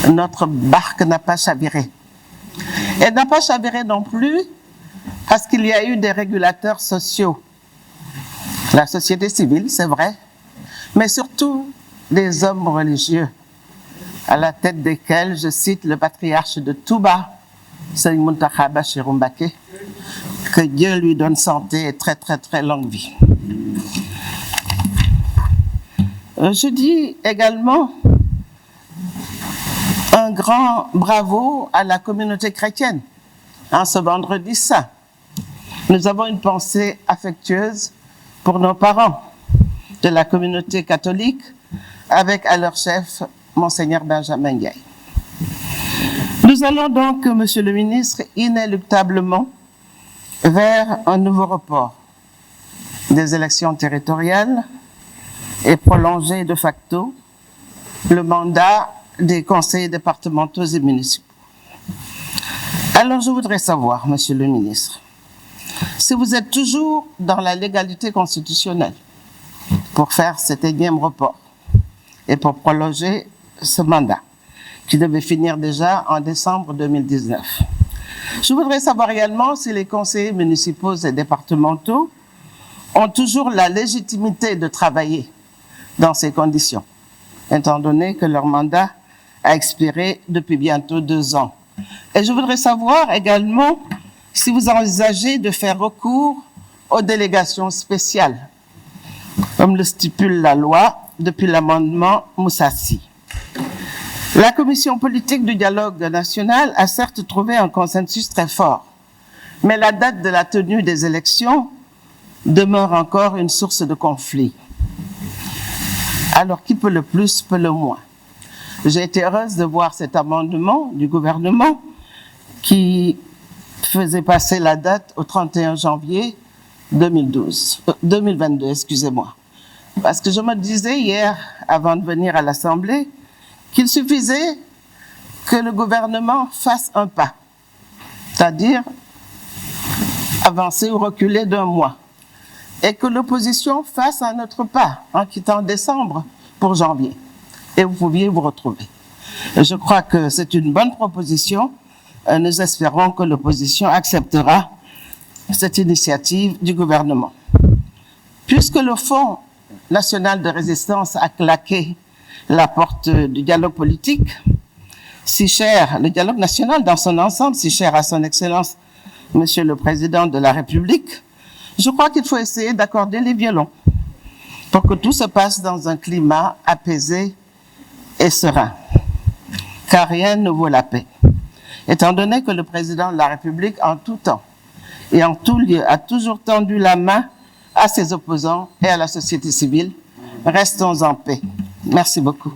notre barque n'a pas chaviré. Elle n'a pas chaviré non plus parce qu'il y a eu des régulateurs sociaux. La société civile, c'est vrai, mais surtout des hommes religieux, à la tête desquels je cite le patriarche de Touba, Serigne Mountakha Bachirou Mbacké, que Dieu lui donne santé et très très très longue vie. Je dis également un grand bravo à la communauté chrétienne en ce vendredi saint. Nous avons une pensée affectueuse pour nos parents de la communauté catholique avec à leur chef, Monseigneur Benjamin Ndiaye. Nous allons donc, Monsieur le ministre, inéluctablement vers un nouveau report des élections territoriales et prolonger de facto le mandat des conseillers départementaux et municipaux. Alors je voudrais savoir, Monsieur le ministre, si vous êtes toujours dans la légalité constitutionnelle pour faire cet énième report et pour prolonger ce mandat qui devait finir déjà en décembre 2019. Je voudrais savoir également si les conseillers municipaux et départementaux ont toujours la légitimité de travailler dans ces conditions, étant donné que leur mandat a expiré depuis bientôt 2 ans. Et je voudrais savoir également si vous envisagez de faire recours aux délégations spéciales, comme le stipule la loi depuis l'amendement Moussassi. La commission politique du dialogue national a certes trouvé un consensus très fort, mais la date de la tenue des élections demeure encore une source de conflit. Alors qui peut le plus, peut le moins. J'ai été heureuse de voir cet amendement du gouvernement qui faisait passer la date au 31 janvier 2022, excusez-moi. Parce que je me disais hier, avant de venir à l'Assemblée, qu'il suffisait que le gouvernement fasse un pas, c'est-à-dire avancer ou reculer d'1 mois, et que l'opposition fasse un autre pas en quittant décembre pour janvier, et vous pouviez vous retrouver. Et je crois que c'est une bonne proposition. Nous espérons que l'opposition acceptera cette initiative du gouvernement. Puisque le Fonds national de résistance a claqué la porte du dialogue politique, si cher, le dialogue national dans son ensemble, si cher à son Excellence, Monsieur le Président de la République, je crois qu'il faut essayer d'accorder les violons pour que tout se passe dans un climat apaisé et serein, car rien ne vaut la paix. Étant donné que le Président de la République, en tout temps et en tout lieu, a toujours tendu la main à ses opposants et à la société civile, restons en paix. Merci beaucoup.